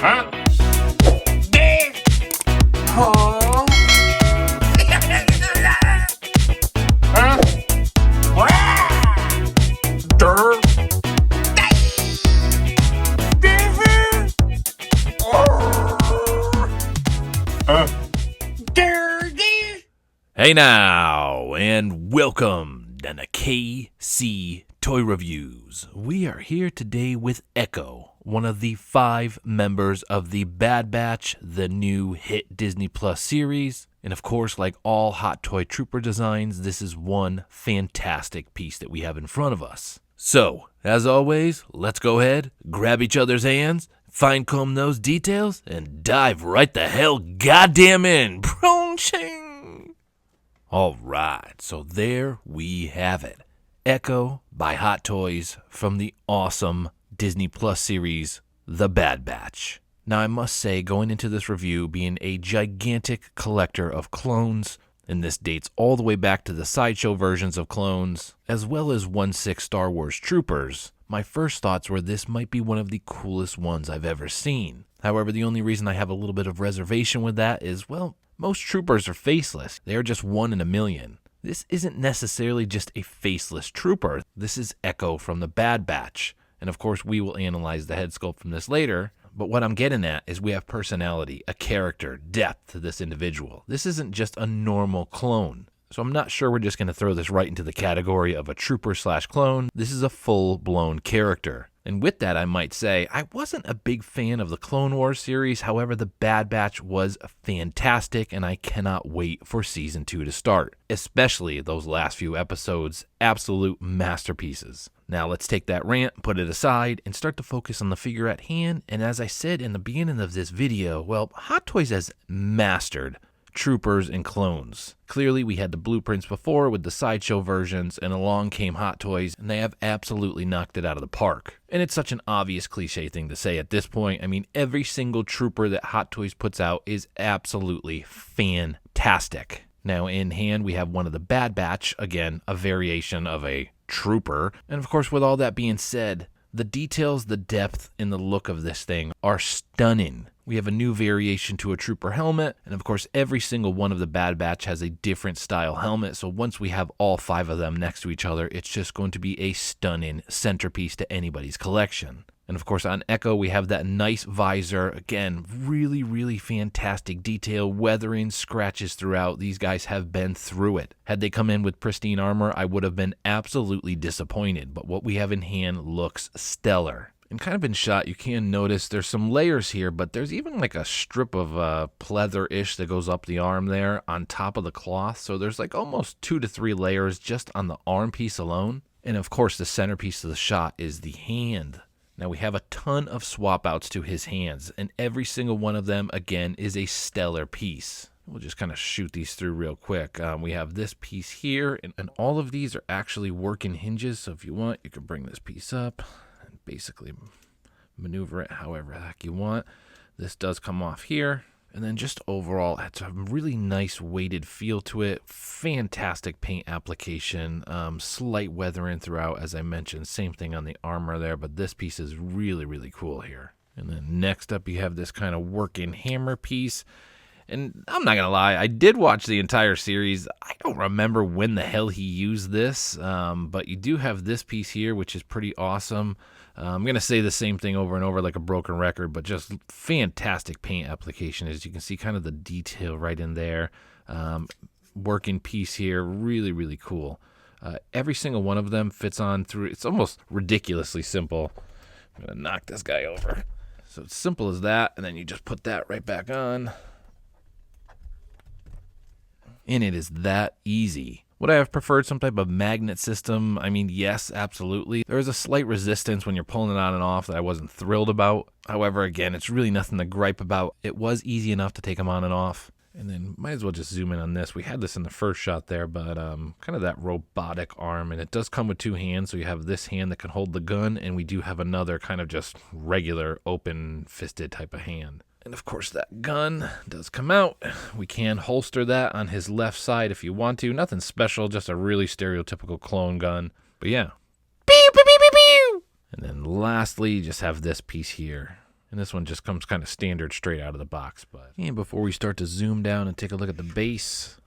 Huh? There. Oh. Huh? Durr. Hey now, and welcome to the KC Toy Reviews. We are here today with Echo, one of the 5 members of the Bad Batch, the new hit Disney Plus series. And of course, like all Hot Toy Trooper designs, this is one fantastic piece that we have in front of us. So, as always, let's go ahead, grab each other's hands, fine-comb those details, and dive right the hell goddamn in. Bronching! Alright, so there we have it. Echo by Hot Toys from the awesome Disney Plus series, The Bad Batch. Now I must say, going into this review, being a gigantic collector of clones, and this dates all the way back to the Sideshow versions of clones, as well as 1/6 Star Wars Troopers, my first thoughts were this might be one of the coolest ones I've ever seen. However, the only reason I have a little bit of reservation with that is, well, most troopers are faceless. They are just 1 in a million. This isn't necessarily just a faceless trooper. This is Echo from the Bad Batch. And of course, we will analyze the head sculpt from this later. But what I'm getting at is we have personality, a character, depth to this individual. This isn't just a normal clone. So I'm not sure we're just going to throw this right into the category of a trooper/clone. This is a full-blown character. And with that, I might say, I wasn't a big fan of the Clone Wars series. However, the Bad Batch was fantastic, and I cannot wait for Season 2 to start. Especially those last few episodes, absolute masterpieces. Now let's take that rant, put it aside, and start to focus on the figure at hand. And as I said in the beginning of this video, well, Hot Toys has mastered troopers and clones. Clearly, we had the blueprints before with the Sideshow versions, and along came Hot Toys, and they have absolutely knocked it out of the park. And it's such an obvious cliche thing to say at this point. I mean, every single trooper that Hot Toys puts out is absolutely fantastic. Now, in hand, we have one of the Bad Batch, again, a variation of a trooper. And of course, with all that being said, the details, the depth, and the look of this thing are stunning. We have a new variation to a trooper helmet, and of course every single one of the Bad Batch has a different style helmet, so once we have all 5 of them next to each other, it's just going to be a stunning centerpiece to anybody's collection. And of course on Echo we have that nice visor, again, really fantastic detail, weathering, scratches throughout. These guys have been through it. Had they come in with pristine armor, I would have been absolutely disappointed, but what we have in hand looks stellar. And kind of in shot, you can notice there's some layers here, but there's even like a strip of pleather-ish that goes up the arm there on top of the cloth. So there's like almost 2 to 3 layers just on the arm piece alone. And of course, the centerpiece of the shot is the hand. Now we have a ton of swap outs to his hands, and every single one of them, again, is a stellar piece. We'll just kind of shoot these through real quick. We have this piece here, and all of these are actually working hinges. So if you want, you can bring this piece up. Basically maneuver it however the heck you want. This does come off here, and then just overall it's a really nice weighted feel to it. Fantastic paint application, slight weathering throughout, as I mentioned. Same thing on the armor there, but this piece is really cool here. And then next up you have this kind of working hammer piece. And I'm not going to lie, I did watch the entire series. I don't remember when the hell he used this, but you do have this piece here, which is pretty awesome. I'm going to say the same thing over and over like a broken record, but just fantastic paint application. As you can see, kind of the detail right in there. Working piece here, really cool. Every single one of them fits on through. It's almost ridiculously simple. I'm going to knock this guy over. So it's simple as that, and then you just put that right back on. And it is that easy. Would I have preferred some type of magnet system? I mean, yes, absolutely. There is a slight resistance when you're pulling it on and off that I wasn't thrilled about. However, again, it's really nothing to gripe about. It was easy enough to take them on and off. And then might as well just zoom in on this. We had this in the first shot there, but kind of that robotic arm. And it does come with 2 hands. So you have this hand that can hold the gun, and we do have another kind of just regular open-fisted type of hand. And of course that gun does come out. We can holster that on his left side if you want to. Nothing special, just a really stereotypical clone gun. But yeah. Pew, pew, pew, pew, pew. And then lastly, you just have this piece here. And this one just comes kind of standard straight out of the box. And before we start to zoom down and take a look at the base,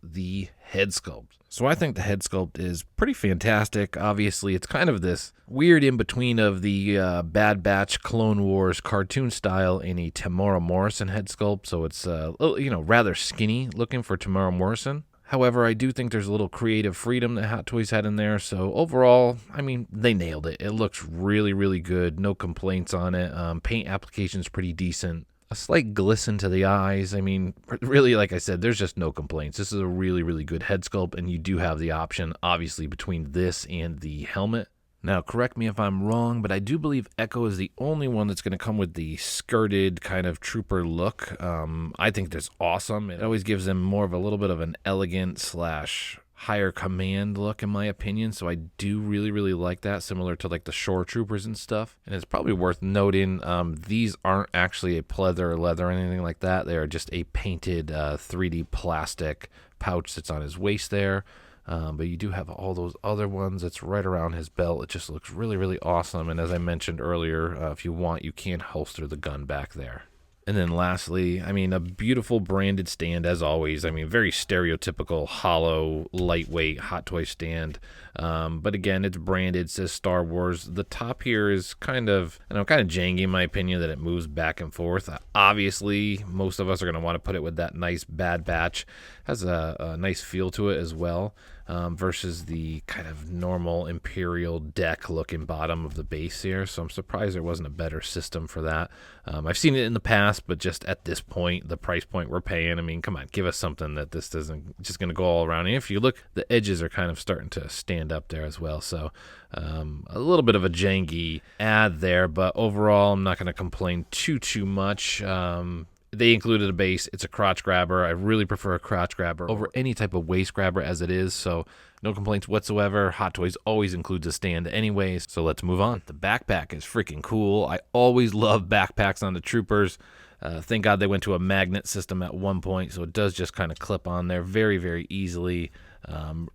the head sculpt. So I think the head sculpt is pretty fantastic. Obviously, it's kind of this weird in-between of the Bad Batch Clone Wars cartoon style and a Tamora Morrison head sculpt. So it's rather skinny looking for Tamora Morrison. However, I do think there's a little creative freedom that Hot Toys had in there. So overall, I mean, they nailed it. It looks really, really good. No complaints on it. Paint application's pretty decent. A slight glisten to the eyes. I mean, really, like I said, there's just no complaints. This is a really, really good head sculpt, and you do have the option, obviously, between this and the helmet. Now, correct me if I'm wrong, but I do believe Echo is the only one that's going to come with the skirted kind of trooper look. I think that's awesome. It always gives them more of a little bit of an elegant / higher command look, in my opinion. So I do really, really like that, similar to like the shore troopers and stuff. And it's probably worth noting, these aren't actually a pleather or leather or anything like that. They are just a painted 3D plastic pouch that's on his waist there. But you do have all those other ones that's right around his belt. It just looks really, really awesome. And as I mentioned earlier, if you want, you can holster the gun back there. And then lastly, I mean, a beautiful branded stand as always. I mean, very stereotypical, hollow, lightweight Hot Toy stand. But again, it's branded, it says Star Wars. The top here is kind of janky in my opinion, that it moves back and forth. Obviously, most of us are going to want to put it with that nice Bad Batch. Has a nice feel to it as well. Versus the kind of normal Imperial deck looking bottom of the base here. So I'm surprised there wasn't a better system for that. I've seen it in the past, but just at this point, the price point we're paying, I mean, come on, give us something that this doesn't just going to go all around. And if you look, the edges are kind of starting to stand up there as well. So a little bit of a janky ad there, but overall, I'm not going to complain too much. They included a base. It's a crotch grabber. I really prefer a crotch grabber over any type of waist grabber as it is, so no complaints whatsoever. Hot Toys always includes a stand anyways, so let's move on. The backpack is freaking cool. I always love backpacks on the troopers. Thank God they went to a magnet system at one point, so it does just kind of clip on there very, very easily.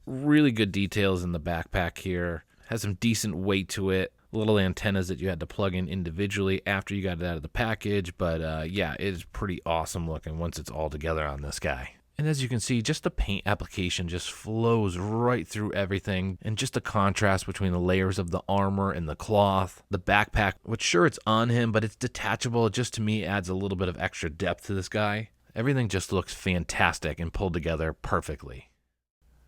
Really good details in the backpack here. Has some decent weight to it. Little antennas that you had to plug in individually after you got it out of the package, but yeah, it is pretty awesome looking once it's all together on this guy. And as you can see, just the paint application just flows right through everything, and just the contrast between the layers of the armor and the cloth. The backpack, which sure it's on him, but it's detachable. It just to me adds a little bit of extra depth to this guy. Everything just looks fantastic and pulled together perfectly.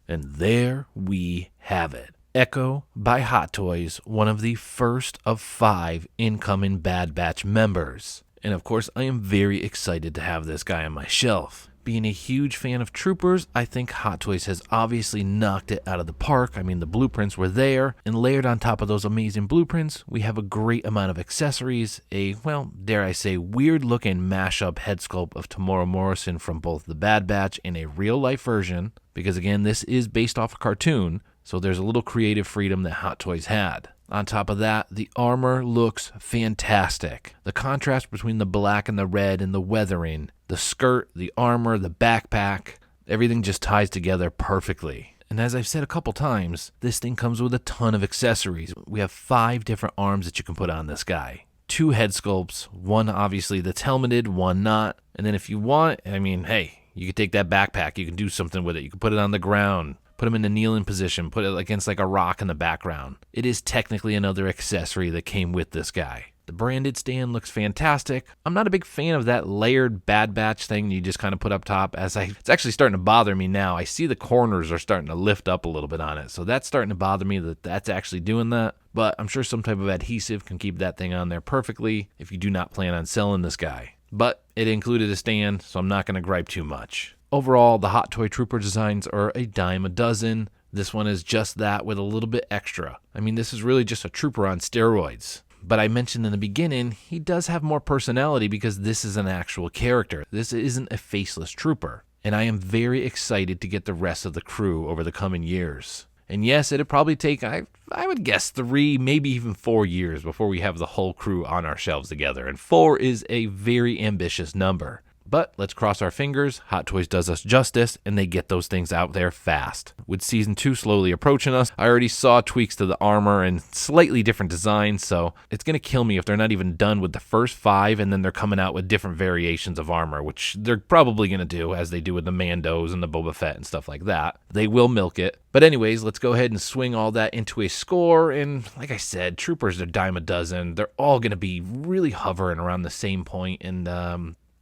And there we have it. Echo by Hot Toys, one of the first of 5 incoming Bad Batch members. And of course, I am very excited to have this guy on my shelf. Being a huge fan of troopers, I think Hot Toys has obviously knocked it out of the park. I mean, the blueprints were there, and layered on top of those amazing blueprints, we have a great amount of accessories, a, well, dare I say, weird-looking mashup head sculpt of Tamora Morrison from both the Bad Batch and a real-life version, because again, this is based off a cartoon, so there's a little creative freedom that Hot Toys had. On top of that, the armor looks fantastic. The contrast between the black and the red and the weathering, the skirt, the armor, the backpack, everything just ties together perfectly. And as I've said a couple times, this thing comes with a ton of accessories. We have 5 different arms that you can put on this guy. 2 head sculpts, one obviously that's helmeted, one not. And then if you want, I mean, hey, you can take that backpack, you can do something with it. You can put it on the ground. Put him in a kneeling position, put it against like a rock in the background. It is technically another accessory that came with this guy. The branded stand looks fantastic. I'm not a big fan of that layered Bad Batch thing you just kind of put up top. It's actually starting to bother me now. I see the corners are starting to lift up a little bit on it. So that's starting to bother me that that's actually doing that. But I'm sure some type of adhesive can keep that thing on there perfectly if you do not plan on selling this guy. But it included a stand, so I'm not going to gripe too much. Overall, the Hot Toy Trooper designs are a dime a dozen. This one is just that with a little bit extra. I mean, this is really just a trooper on steroids. But I mentioned in the beginning, he does have more personality because this is an actual character. This isn't a faceless trooper. And I am very excited to get the rest of the crew over the coming years. And yes, it'd probably take, I would guess 3, maybe even 4 years before we have the whole crew on our shelves together. And 4 is a very ambitious number. But let's cross our fingers, Hot Toys does us justice, and they get those things out there fast. With Season 2 slowly approaching us, I already saw tweaks to the armor and slightly different designs, so it's going to kill me if they're not even done with the first 5 and then they're coming out with different variations of armor, which they're probably going to do, as they do with the Mandos and the Boba Fett and stuff like that. They will milk it. But anyways, let's go ahead and swing all that into a score, and like I said, Troopers are dime a dozen. They're all going to be really hovering around the same point, and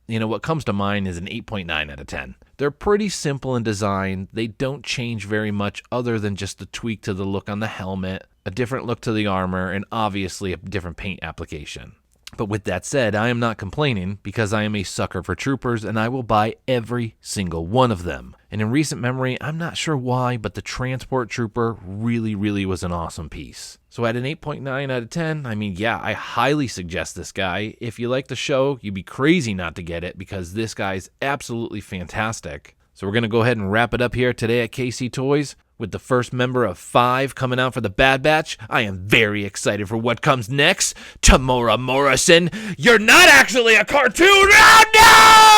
what comes to mind is an 8.9 out of 10. They're pretty simple in design. They don't change very much other than just the tweak to the look on the helmet, a different look to the armor, and obviously a different paint application. But with that said, I am not complaining because I am a sucker for Troopers and I will buy every single one of them. And in recent memory, I'm not sure why, but the Transport Trooper really was an awesome piece. So at an 8.9 out of 10, I highly suggest this guy. If you like the show, you'd be crazy not to get it because this guy's absolutely fantastic. So we're going to go ahead and wrap it up here today at KC Toys. With the first member of 5 coming out for the Bad Batch, I am very excited for what comes next. Tamora Morrison, you're not actually a cartoon! Oh, no!